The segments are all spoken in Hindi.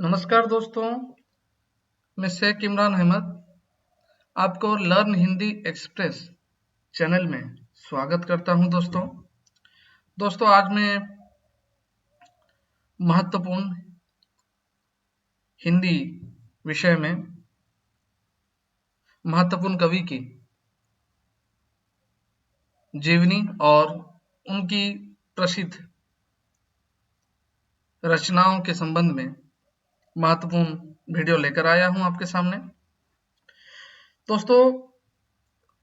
नमस्कार दोस्तों, मैं शेख इमरान अहमद आपको लर्न हिंदी एक्सप्रेस चैनल में स्वागत करता हूं। दोस्तों आज मैं महत्वपूर्ण हिंदी विषय में महत्वपूर्ण कवि की जीवनी और उनकी प्रसिद्ध रचनाओं के संबंध में महत्वपूर्ण वीडियो लेकर आया हूं आपके सामने। दोस्तों,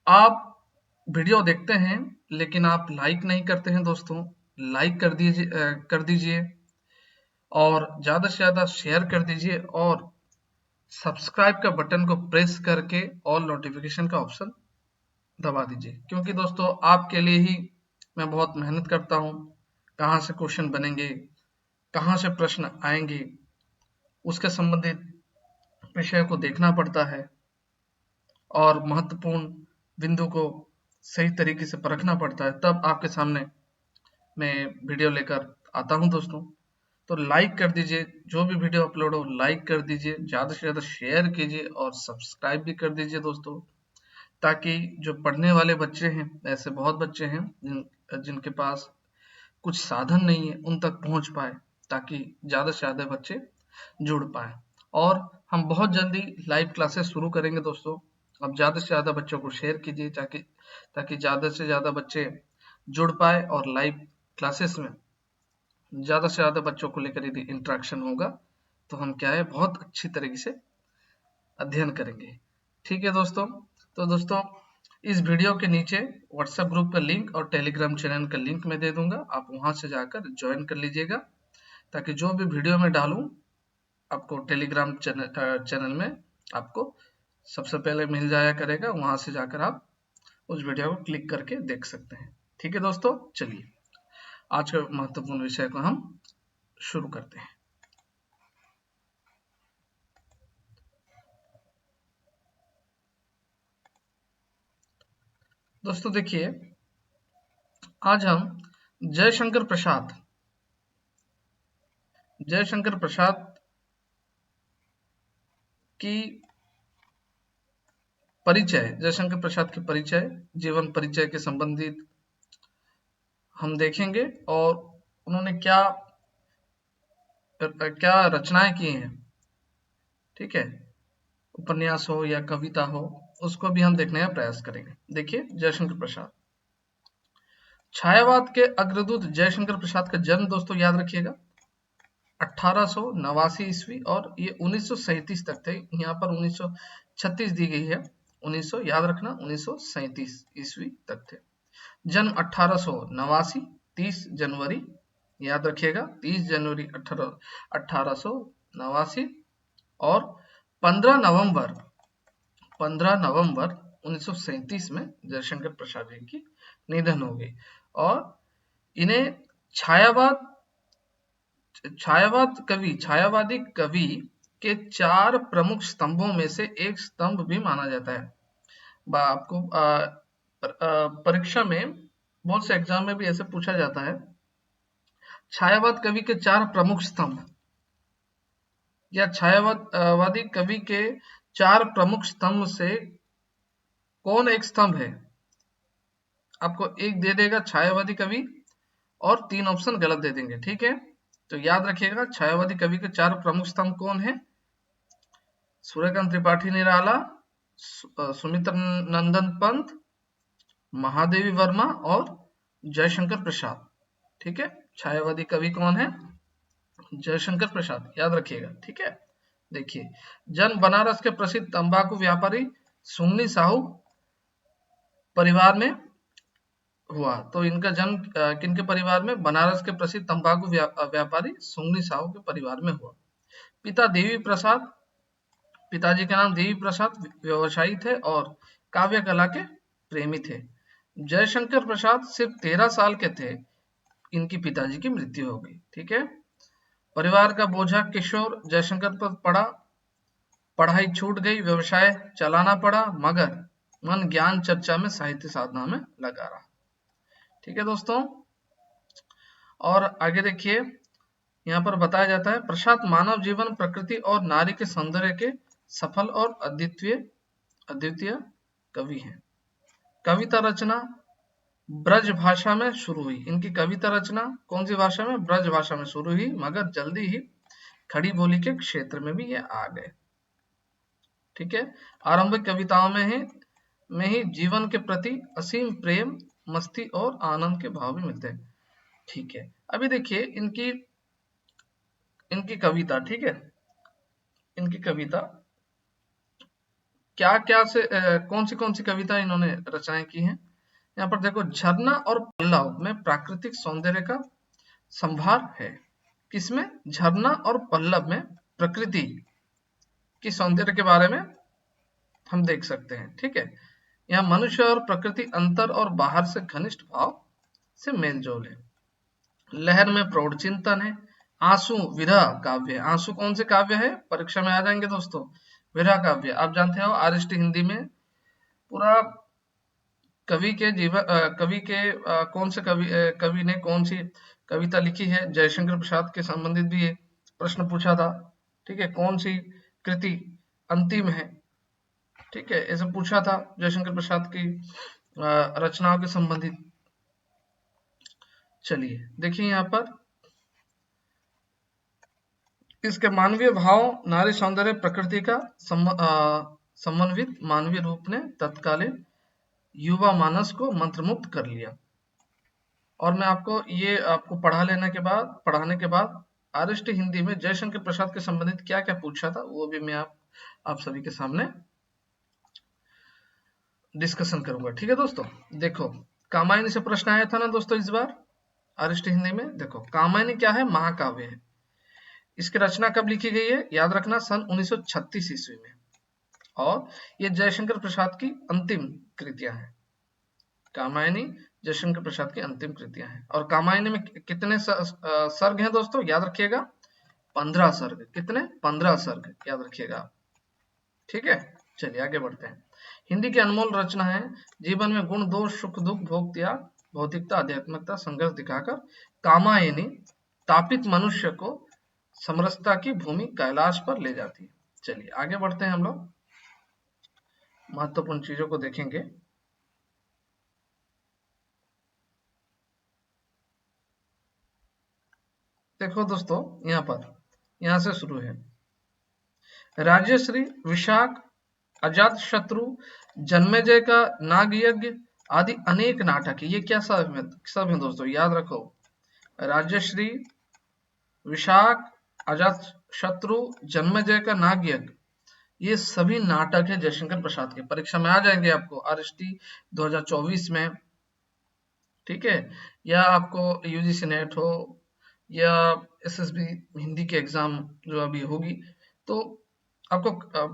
आप वीडियो देखते हैं लेकिन आप लाइक नहीं करते हैं। दोस्तों, लाइक कर दीजिए और ज़्यादा से ज़्यादा शेयर कर दीजिए और सब्सक्राइब का बटन को प्रेस करके ऑल नोटिफिकेशन का ऑप्शन दबा दीजिए, क्योंकि दोस्तों आपके लिए ही मैं बहुत मेहनत करता हूँ। कहाँ से क्वेश्चन बनेंगे, कहाँ से प्रश्न आएंगे, उसके संबंधित विषय को देखना पड़ता है और महत्वपूर्ण बिंदु को सही तरीके से परखना पड़ता है, तब आपके सामने मैं वीडियो लेकर आता हूं। दोस्तों, तो लाइक कर दीजिए, जो भी वीडियो अपलोड हो लाइक कर दीजिए, ज़्यादा से ज़्यादा शेयर कीजिए और सब्सक्राइब भी कर दीजिए दोस्तों, ताकि जो पढ़ने वाले बच्चे हैं, ऐसे बहुत बच्चे हैं जिनके पास कुछ साधन नहीं है, उन तक पहुंच पाए, ताकि ज़्यादा से ज़्यादा बच्चे जुड़ पाए। और हम बहुत जल्दी लाइव क्लासेस शुरू करेंगे दोस्तों। अब ज़्यादा से ज़्यादा बच्चों को शेयर कीजिए ताकि ज़्यादा से ज़्यादा बच्चे जुड़ पाए और लाइव क्लासेस में ज़्यादा से ज़्यादा बच्चों को लेकर यदि इंटरेक्शन होगा तो हम क्या है, बहुत अच्छी तरीके से अध्ययन करेंगे। ठीक है दोस्तों, तो दोस्तों इस वीडियो के नीचे व्हाट्सएप ग्रुप का लिंक और टेलीग्राम चैनल का लिंक मैं दे दूंगा, आप वहां से जाकर ज्वाइन कर लीजिएगा, ताकि जो भी वीडियो मैं डालूं आपको टेलीग्राम चैनल में आपको सबसे पहले मिल जाया करेगा। वहां से जाकर आप उस वीडियो को क्लिक करके देख सकते हैं। ठीक है दोस्तों, चलिए आज के महत्वपूर्ण विषय को हम शुरू करते हैं। दोस्तों देखिए, आज हम जयशंकर प्रसाद की जयशंकर प्रसाद के परिचय, जीवन परिचय के संबंधित हम देखेंगे और उन्होंने क्या रचनाएं की हैं। ठीक है, उपन्यास हो या कविता हो, उसको भी हम देखने का प्रयास करेंगे। देखिए, जयशंकर प्रसाद, छायावाद के अग्रदूत जयशंकर प्रसाद का जन्म दोस्तों याद रखिएगा 1889 ईस्वी, और ये 1937 तक थे। यहाँ पर 1936 दी गई है, 1900 याद रखना, 1937 ईस्वी तक थे। जन्म 1889, 30 जनवरी याद रखिएगा, 30 जनवरी 1889, और 15 नवंबर 1937 में जयशंकर प्रसाद जी की निधन हो गई। और इन्हें छायावादी कवि के 4 प्रमुख स्तंभों में से एक स्तंभ भी माना जाता है। आपको परीक्षा में, बहुत से एग्जाम में भी ऐसे पूछा जाता है, छायावाद कवि के 4 प्रमुख स्तंभ या छायावादी कवि के 4 प्रमुख स्तंभ से कौन एक स्तंभ है। आपको एक दे देगा छायावादी कवि और 3 ऑप्शन गलत दे देंगे। ठीक है, तो याद रखिएगा, छायावादी कवि के 4 प्रमुख स्तंभ कौन है? सूर्यकांत त्रिपाठी निराला, सुमित्र नंदन पंत, महादेवी वर्मा और जयशंकर प्रसाद। ठीक है, छायावादी कवि कौन है? जयशंकर प्रसाद, याद रखिएगा। ठीक है, देखिए, जन्म बनारस के प्रसिद्ध तंबाकू व्यापारी सुंगनी साहू परिवार में हुआ। तो इनका जन्म किनके परिवार में? बनारस के प्रसिद्ध तंबाकू व्यापारी सुंगनी साहू के परिवार में हुआ। पिताजी का नाम देवी प्रसाद व्यवसायी थे और काव्य कला के प्रेमी थे। जयशंकर प्रसाद सिर्फ 13 साल के थे, इनकी पिताजी की मृत्यु हो गई। ठीक है, परिवार का बोझा किशोर जयशंकर पर पड़ा, पढ़ाई छूट गई, व्यवसाय चलाना पड़ा, मगर मन ज्ञान चर्चा में, साहित्य साधना में लगा रहा। ठीक है दोस्तों, और आगे देखिए, यहाँ पर बताया जाता है प्रसाद मानव जीवन, प्रकृति और नारी के सौंदर्य के सफल और अद्वितीय कवि हैं। कविता रचना ब्रज भाषा में शुरू हुई। इनकी कविता रचना कौन सी भाषा में? ब्रज भाषा में शुरू हुई, मगर जल्दी ही खड़ी बोली के क्षेत्र में भी ये आ गए। ठीक है, आरंभिक कविताओं में ही जीवन के प्रति असीम प्रेम, मस्ती और आनंद के भाव भी मिलते हैं। ठीक है, अभी देखिए इनकी कविता, ठीक है, इनकी कविता क्या क्या से कौन सी कविता इन्होंने रचनाएं की हैं। यहाँ पर देखो, झरना और पल्लव में प्राकृतिक सौंदर्य का संभार है। किसमें? झरना और पल्लव में प्रकृति की सौंदर्य के बारे में हम देख सकते हैं। ठीक है, यहाँ मनुष्य और प्रकृति अंतर और बाहर से घनिष्ठ भाव से मेल जोल है। लहर में प्रौढ़ चिंतन है। आंसू विरह काव्य। आंसू कौन से काव्य है? परीक्षा में आ जाएंगे दोस्तों। विरह काव्य आप जानते हो, आरिष्ट हिंदी में पूरा कवि के जीवन कौन से कवि ने कौन सी कविता लिखी है, जयशंकर प्रसाद के संबंधित भी एक प्रश्न पूछा था। ठीक है, कौन सी कृति अंतिम है? ठीक है, ऐसे पूछा था जयशंकर प्रसाद की रचनाओं के संबंधित। चलिए देखिए, यहाँ पर इसके मानवीय भाव, नारी सौंदर्य, प्रकृति का समन्वित मानवीय रूप ने तत्कालीन युवा मानस को मंत्रमुग्ध कर लिया। और मैं आपको पढ़ाने के बाद आरिष्ट हिंदी में जयशंकर प्रसाद के संबंधित क्या क्या पूछा था वो भी मैं आप सभी के सामने डिस्कशन करूंगा। ठीक है दोस्तों, देखो कामायनी से प्रश्न आया था ना दोस्तों इस बार आरिष्ट हिंदी में। देखो, कामायनी क्या है? महाकाव्य है। इसकी रचना कब लिखी गई है? याद रखना, सन 1936 ईस्वी में। और ये जयशंकर प्रसाद की अंतिम कृतियां हैं। कामायनी जयशंकर प्रसाद की अंतिम कृतियां हैं। और कामायनी में कितने सर्ग हैं दोस्तों? याद रखिएगा, 15 सर्ग। कितने? 15 सर्ग, याद रखिएगा। ठीक है, चलिए आगे बढ़ते हैं। हिंदी की अनमोल रचना है। जीवन में गुण दोष, सुख दुख, भोग त्याग, भौतिकता, आध्यात्मिकता, संघर्ष दिखाकर कामायनी तापित मनुष्य को समरसता की भूमि कैलाश पर ले जाती है। चलिए आगे बढ़ते हैं, हम लोग महत्वपूर्ण चीजों को देखेंगे। देखो दोस्तों, यहाँ से शुरू है। राजश्री, विशाख, अजात शत्रु, जन्मेजय का नाग यज्ञ आदि अनेक नाटक है। ये क्या सब है दोस्तों? याद रखो, राजश्री, विशाख, अजात शत्रु, जन्मेजय का नाग यज्ञ, ये सभी नाटक है जयशंकर प्रसाद के। परीक्षा में आ जाएंगे आपको, आरएसटी 2024 में। ठीक है, या आपको यूजीसी नेट हो या एसएसबी हिंदी के एग्जाम जो अभी होगी, तो आपको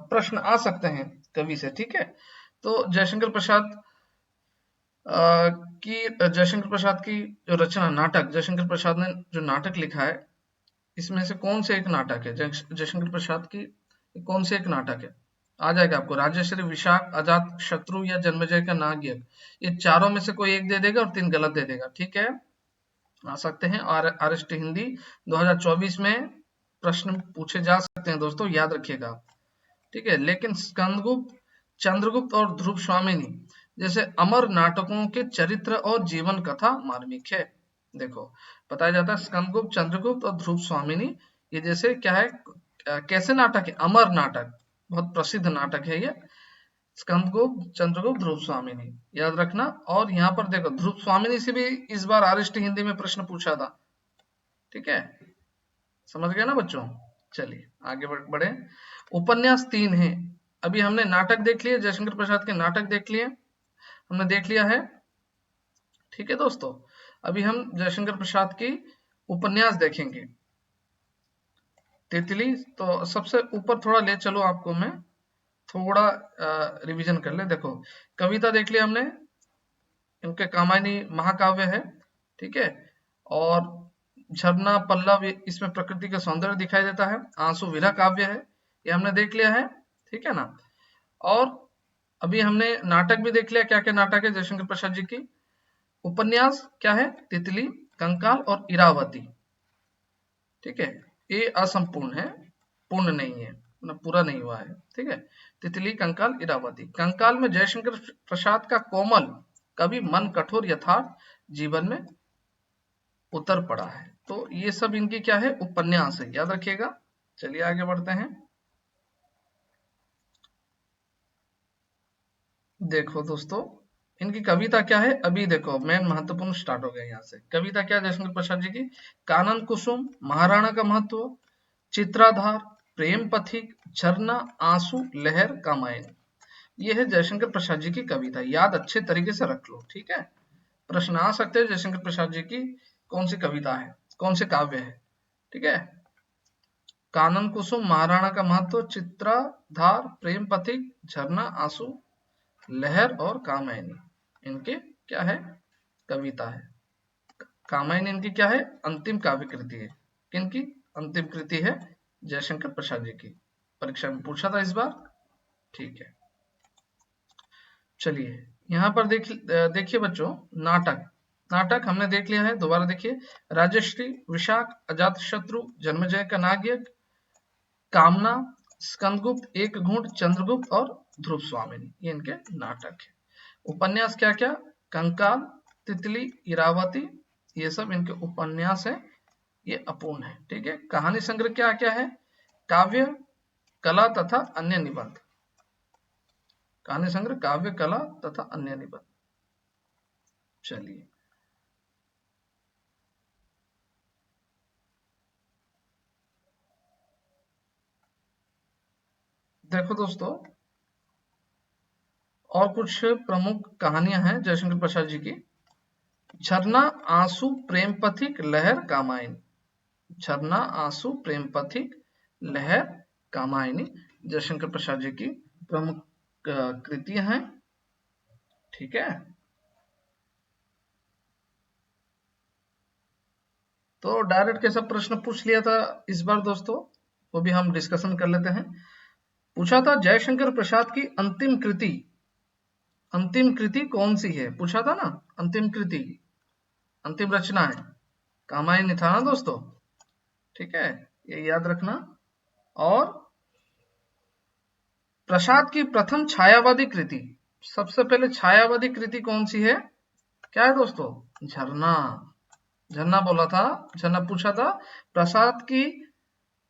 प्रश्न आ सकते हैं कवि से। ठीक है, तो जयशंकर प्रसाद की जो रचना नाटक, जयशंकर प्रसाद ने जो नाटक लिखा है, इसमें से कौन से एक नाटक है जयशंकर प्रसाद की? कौन से एक नाटक है? आ जाएगा आपको, राजश्री, विशाख, अजात शत्रु या जन्मेजय का नाग यज्ञ। ये चारों में से कोई एक दे देगा और 3 गलत दे देगा। ठीक है, आ सकते हैं। और आरएसट हिंदी 2024 में प्रश्न पूछे जा सकते हैं दोस्तों, याद रखिएगा। ठीक है, लेकिन स्कंदगुप्त, चंद्रगुप्त और ध्रुव स्वामिनी जैसे अमर नाटकों के चरित्र और जीवन कथा मार्मिक है। देखो, बताया जाता है स्कंदगुप्त, चंद्रगुप्त और ध्रुव स्वामिनी, ये जैसे क्या है, कैसे नाटक है? अमर नाटक, बहुत प्रसिद्ध नाटक है ये। स्कंदगुप्त, चंद्रगुप्त, ध्रुव स्वामिनी, याद रखना। और यहाँ पर देखो, ध्रुव स्वामिनी से भी इस बार आरएसटी हिंदी में प्रश्न पूछा था। ठीक है, समझ गए ना बच्चों? चलिए आगे बढ़े। उपन्यास 3 है। अभी हमने नाटक देख लिए, जयशंकर प्रसाद के नाटक देख लिए, हमने देख लिया है। ठीक है दोस्तों, अभी हम जयशंकर प्रसाद की उपन्यास देखेंगे। तितली, तो सबसे ऊपर थोड़ा ले चलो आपको मैं, थोड़ा रिवीजन कर ले। देखो, कविता देख लिया हमने, इनके कामायनी महाकाव्य है। ठीक है, और झरना, पल्लव, इसमें प्रकृति का सौंदर्य दिखाई देता है। आंसू विरह काव्य है, ये हमने देख लिया है। ठीक है ना? और अभी हमने नाटक भी देख लिया, क्या क्या नाटक है जयशंकर प्रसाद जी की। उपन्यास क्या है? तितली, कंकाल और इरावती। ठीक है, ये असंपूर्ण है, पूर्ण नहीं है, मतलब पूरा नहीं हुआ है। ठीक है, तितली, कंकाल, इरावती। कंकाल में जयशंकर प्रसाद का कोमल कभी मन कठोर यथार्थ जीवन में उतर पड़ा है। तो ये सब इनकी क्या है, उपन्यास है, याद रखिएगा। चलिए आगे बढ़ते हैं। देखो दोस्तों, इनकी कविता क्या है, अभी देखो मेन महत्वपूर्ण स्टार्ट हो गया यहाँ से। कविता क्या है जयशंकर प्रसाद जी की, कानन कुसुम, महाराणा का महत्व, चित्राधार, प्रेम पथिक, झरना, आंसू, लहर, कामायनी। ये है जयशंकर प्रसाद जी की कविता, याद अच्छे तरीके से रख लो। ठीक है, प्रश्न आ सकते हैं जयशंकर प्रसाद जी की कौन सी कविता है, कौन से काव्य है। ठीक है, कानन कुसुम, महाराणा का महत्व, चित्राधार, प्रेम पथिक, झरना, आंसू, लहर और कामायनी इनके क्या है, कविता है। कामायनी इनकी क्या है, अंतिम काव्य कृति है। किनकी अंतिम कृति है, जयशंकर प्रसाद जी की। परीक्षा में पूछा था इस बार। ठीक है, चलिए यहाँ पर देखिए बच्चों, नाटक। नाटक हमने देख लिया है, दोबारा देखिए। राजश्री, विशाख, अजातशत्रु, जन्मेजय का नागयज्ञ, कामना, स्कंदगुप्त, एक घूंट, चंद्रगुप्त और ध्रुव स्वामिनी, ये इनके नाटक है। उपन्यास क्या क्या, कंकाल, तितली, इरावती, ये सब इनके उपन्यास है, ये अपूर्ण है। ठीक है, कहानी संग्रह क्या क्या है, काव्य, कला तथा अन्य निबंध। कहानी संग्रह, काव्य, कला तथा अन्य निबंध। चलिए देखो दोस्तों, और कुछ प्रमुख कहानियां हैं जयशंकर प्रसाद जी की। झरना, आंसू, प्रेम पथिक, लहर, कामायनी। झरना, आंसू, प्रेम पथिक, लहर, कामायनी जयशंकर प्रसाद जी की प्रमुख कृतियां हैं। ठीक है, तो डायरेक्ट कैसा प्रश्न पूछ लिया था इस बार दोस्तों, वो भी हम डिस्कशन कर लेते हैं। पूछा था जयशंकर प्रसाद की अंतिम कृति कौन सी है, पूछा था ना। अंतिम कृति, अंतिम रचना है, कामायनी था ना दोस्तों। ठीक है, ये याद रखना। और प्रसाद की प्रथम छायावादी कृति, सबसे पहले छायावादी कृति कौन सी है, क्या है दोस्तों, झरना। झरना बोला था, झरना पूछा था। प्रसाद की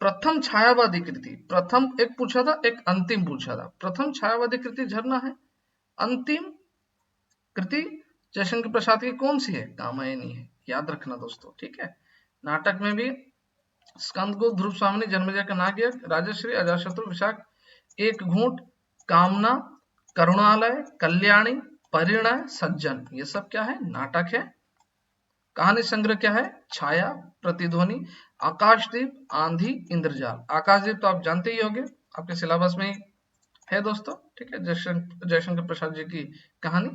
प्रथम छायावादी कृति, प्रथम एक पूछा था, एक अंतिम पूछा था। प्रथम छायावादी कृति झरना है, अंतिम कृति जयशंकर प्रसाद की कौन सी है, कामायनी है, याद रखना दोस्तों। ठीक है, नाटक में भी स्कंदगुप्त, ध्रुव स्वामिनी, जन्मेजय का नागयज्ञ, राजश्री, अजातशत्रु, विशाख, एक घूंट, कामना, करुणालय, कल्याणी, परिणय, सज्जन, ये सब क्या है, नाटक है। कहानी संग्रह क्या है, छाया, प्रतिध्वनि, आकाशदीप, आंधी, इंद्रजाल। आकाशदीप तो आप जानते ही होंगे, आपके सिलेबस में ही है दोस्तों। ठीक है, जयशंकर प्रसाद जी की कहानी।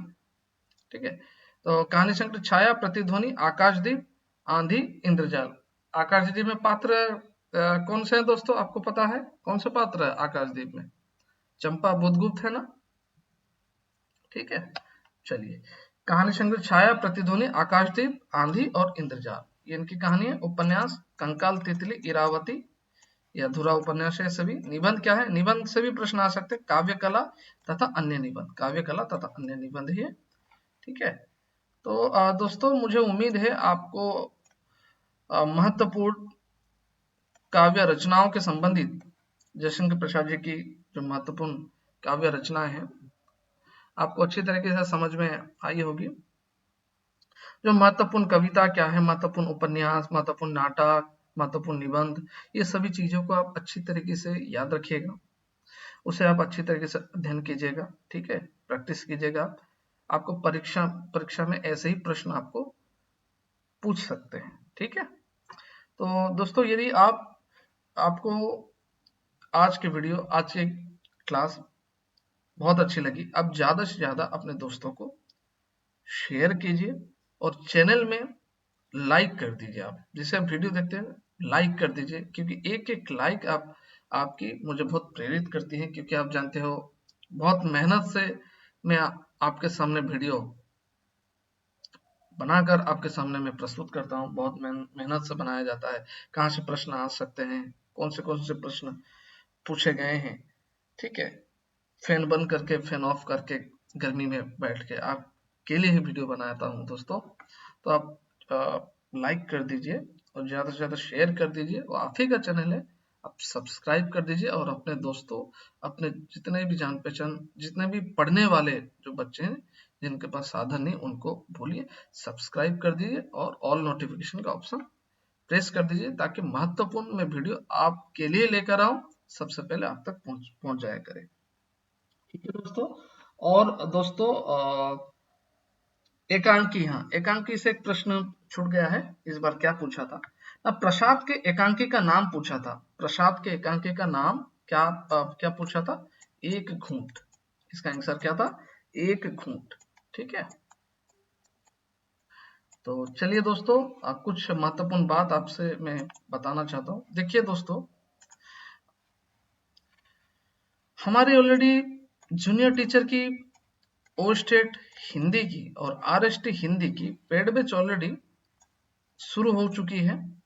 ठीक है, तो कहानी संग्रह छाया, प्रतिध्वनि, आकाशदीप, आंधी, इंद्रजाल। आकाशदीप में पात्र कौन से हैं दोस्तों, आपको पता है कौन से पात्र है आकाशदीप में, चंपा, बुधगुप्त है ना। ठीक है, चलिए। कहानी संग्रह छाया, प्रतिध्वनि, आकाशदीप, आंधी और इंद्रजाल, ये इनकी कहानी है। उपन्यास कंकाल, तितली, इरावती, या अधूरा उपन्यास है सभी। निबंध क्या है, निबंध से भी प्रश्न आ सकते हैं, काव्य कला तथा अन्य निबंध, काव्य कला तथा अन्य निबंध ही है। ठीक है, तो दोस्तों मुझे उम्मीद है आपको महत्वपूर्ण काव्य रचनाओं के संबंधित जयशंकर प्रसाद जी की जो महत्वपूर्ण काव्य रचनाएं हैं आपको अच्छी तरीके से समझ में आई होगी। जो महत्वपूर्ण कविता क्या है, महत्वपूर्ण उपन्यास, महत्वपूर्ण नाटक, महत्वपूर्ण निबंध, ये सभी चीजों को आप अच्छी तरीके से याद रखिएगा, उसे आप अच्छी तरीके से अध्ययन कीजिएगा। ठीक है, प्रैक्टिस कीजिएगा। आपको परीक्षा परीक्षा में ऐसे ही प्रश्न आपको पूछ सकते हैं। ठीक है, तो दोस्तों यदि आपको आज की वीडियो, आज की क्लास बहुत अच्छी लगी, आप ज्यादा से ज्यादा अपने दोस्तों को शेयर कीजिए और चैनल में लाइक कर दीजिए। आप जिसे आप वीडियो देखते हैं लाइक कर दीजिए, क्योंकि एक एक लाइक आपकी मुझे बहुत प्रेरित करती है, क्योंकि आप जानते हो बहुत मेहनत से मैं आपके सामने वीडियो बनाकर आपके सामने मैं प्रस्तुत करता हूँ। बहुत मेहनत से बनाया जाता है, कहाँ से प्रश्न आ सकते हैं, कौन से प्रश्न पूछे गए हैं। ठीक है, फैन बंद करके, फैन ऑफ करके, गर्मी में बैठ के आपके लिए ही वीडियो बनाता हूँ दोस्तों। तो आप लाइक कर दीजिए और ज़्यादा से ज़्यादा शेयर कर दीजिए। वो आप ही का चैनल है, आप सब्सक्राइब कर दीजिए और अपने दोस्तों, अपने जितने भी जान पहचान, जितने भी पढ़ने वाले जो बच्चे हैं जिनके पास साधन नहीं, उनको बोलिए सब्सक्राइब कर दीजिए और ऑल नोटिफिकेशन का ऑप्शन प्रेस कर दीजिए, ताकि महत्वपूर्ण मैं वीडियो आपके लिए लेकर आऊं, सबसे पहले आप तक पहुंच जाया करे। ठीक है दोस्तों। और दोस्तों एकांकी, हाँ, एकांकी से एक प्रश्न छूट गया है। इस बार क्या पूछा था? अब प्रसाद के एकांकी का नाम पूछा था। प्रसाद के एकांकी का नाम क्या पूछा था? एक घूंट। इसका आंसर क्या था? एक घूंट। ठीक है, तो चलिए दोस्तों, कुछ महत्वपूर्ण बात आपसे मैं बताना चाहता हूँ। देखिए दोस्तों, हमारी ऑलरेडी जूनियर टीचर की, ओ स्टेट हिंदी की और आरएसटी हिंदी की पेड बैच ऑलरेडी शुरू हो चुकी है।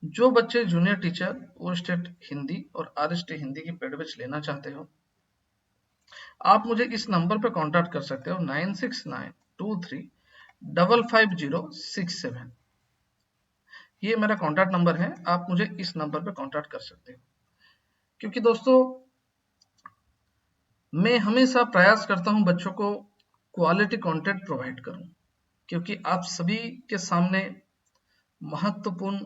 जो बच्चे जूनियर टीचर, ओ स्टेट हिंदी और आरएसटी हिंदी की पेड बैच लेना चाहते हो, आप मुझे इस नंबर पर कांटेक्ट कर सकते हो, 9692355067। ये मेरा कांटेक्ट नंबर है, आप मुझे इस नंबर पर कांटेक्ट कर सकते हो। क्योंकि दोस्तों, मैं हमेशा प्रयास करता हूं बच्चों को क्वालिटी कंटेंट प्रोवाइड करूं, क्योंकि आप सभी के सामने महत्वपूर्ण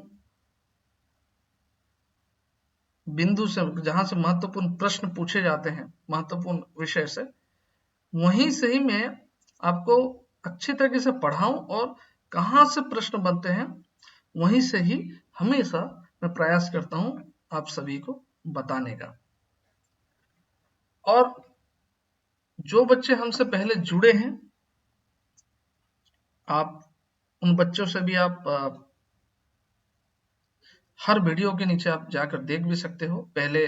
बिंदु से, जहां से महत्वपूर्ण प्रश्न पूछे जाते हैं महत्वपूर्ण विषय से, वहीं से ही मैं आपको अच्छी तरीके से पढ़ाऊं और कहां से प्रश्न बनते हैं वहीं से ही हमेशा मैं प्रयास करता हूं आप सभी को बताने का। और जो बच्चे हमसे पहले जुड़े हैं, आप उन बच्चों से भी आप हर वीडियो के नीचे आप जाकर देख भी सकते हो। पहले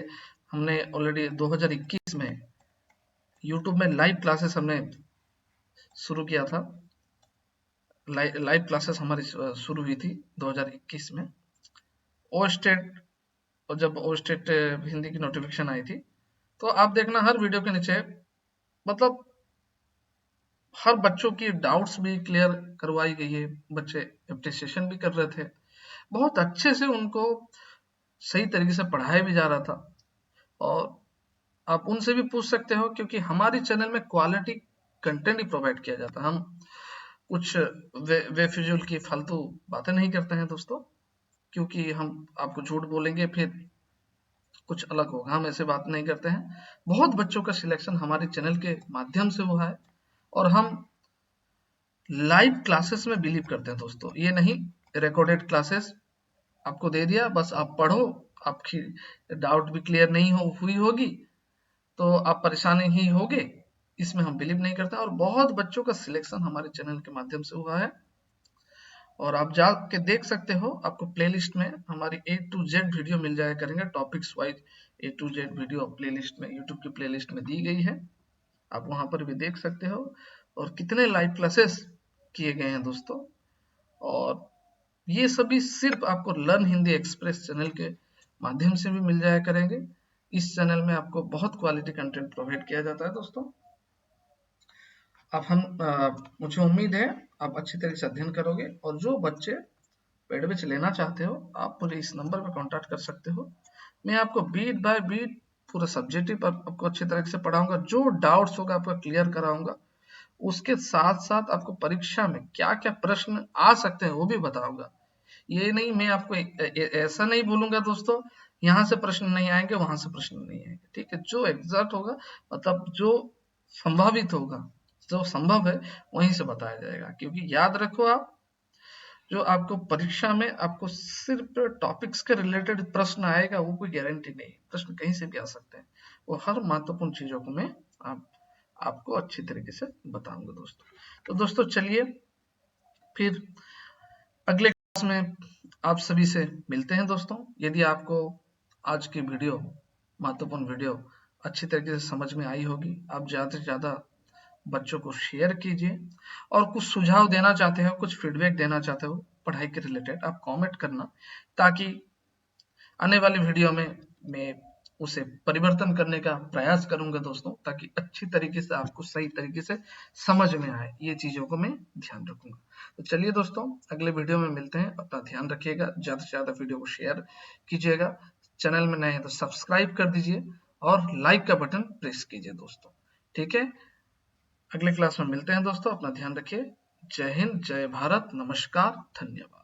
हमने ऑलरेडी 2021 में यूट्यूब में लाइव क्लासेस हमने शुरू किया था। लाइव क्लासेस हमारी शुरू हुई थी 2021 में। ओ स्टेट, और जब ओ स्टेट हिंदी की नोटिफिकेशन आई थी, तो आप देखना हर वीडियो के नीचे, मतलब हर बच्चों की डाउट्स भी क्लियर करवाई गई है। बच्चे एप्रिसिएशन भी कर रहे थे, बहुत अच्छे से उनको सही तरीके से पढ़ाया भी जा रहा था। और आप उनसे भी पूछ सकते हो, क्योंकि हमारी चैनल में क्वालिटी कंटेंट ही प्रोवाइड किया जाता है। हम कुछ बेफिजूल की फालतू बातें नहीं करते हैं दोस्तों, क्योंकि हम आपको झूठ बोलेंगे फिर कुछ अलग होगा। हम ऐसे बात नहीं करते हैं। बहुत बच्चों का सिलेक्शन हमारे चैनल के माध्यम से हुआ है, और हम लाइव क्लासेस में बिलीव करते हैं दोस्तों। ये नहीं रिकॉर्डेड क्लासेस आपको दे दिया, बस आप पढ़ो, आपकी डाउट भी क्लियर नहीं हुई होगी तो आप परेशानी ही होगे, इसमें हम बिलीव नहीं करते। और बहुत बच्चों का सिलेक्शन हमारे चैनल के माध्यम से हुआ है, और आप जाके देख सकते हो। आपको प्लेलिस्ट में हमारी A to Z वीडियो मिल जाया करेंगे, topics wise A to Z video playlist में, यूट्यूब की प्लेलिस्ट में दी गई है, आप वहां पर भी देख सकते हो। और कितने लाइव क्लासेस किए गए हैं दोस्तों, और ये सभी सिर्फ आपको लर्न हिंदी एक्सप्रेस चैनल के माध्यम से भी मिल जाया करेंगे। इस चैनल में आपको बहुत क्वालिटी कंटेंट प्रोवाइड किया जाता है दोस्तों। मुझे उम्मीद है आप अच्छी तरह से अध्ययन करोगे, और जो बच्चे पेड बैच लेना चाहते हो, आप मुझे इस नंबर पर कांटेक्ट कर सकते हो। मैं आपको बीट बाय बीट पूरा सब्जेक्टिव पर आपको अच्छी तरह से पढ़ाऊंगा, जो डाउट्स होगा आपका क्लियर कराऊंगा। उसके साथ साथ आपको परीक्षा में क्या क्या प्रश्न आ सकते हैं वो भी बताऊंगा। ये नहीं, मैं आपको ऐसा नहीं बोलूंगा दोस्तों, यहाँ से प्रश्न नहीं आएंगे, वहां से प्रश्न नहीं आएंगे। ठीक है, जो एग्जैक्ट होगा, मतलब जो संभावित होगा, जो संभव है, वहीं से बताया जाएगा। क्योंकि याद रखो आप, जो आपको परीक्षा में आपको सिर्फ टॉपिक्स के रिलेटेड प्रश्न आएगा, वो कोई गारंटी नहीं। प्रश्न कहीं से भी आ सकते हैं। वो हर महत्वपूर्ण चीजों को मैं आपको अच्छी तरीके से बताऊंगा दोस्तों। तो दोस्तों चलिए, फिर अगले क्लास में आप सभी से मिलते हैं दोस्तों। यदि आपको आज की वीडियो, महत्वपूर्ण वीडियो अच्छी तरीके से समझ में आई होगी, आप ज़्यादा से ज़्यादा बच्चों को शेयर कीजिए, और कुछ सुझाव देना चाहते हो, कुछ फीडबैक देना चाहते हो पढ़ाई के रिलेटेड, आप कमेंट करना, ताकि आने वाली वीडियो में मैं उसे परिवर्तन करने का प्रयास करूंगा दोस्तों, ताकि अच्छी तरीके से आपको सही तरीके से समझ में आए, ये चीजों को मैं ध्यान रखूंगा। तो चलिए दोस्तों, अगले वीडियो में मिलते हैं। अपना ध्यान रखिएगा, ज्यादा से ज्यादा वीडियो को शेयर कीजिएगा, चैनल में नए हैं तो सब्सक्राइब कर दीजिए और लाइक का बटन प्रेस कीजिए दोस्तों। ठीक है, अगले क्लास में मिलते हैं दोस्तों, अपना ध्यान रखिए। जय हिंद, जय भारत, नमस्कार, धन्यवाद।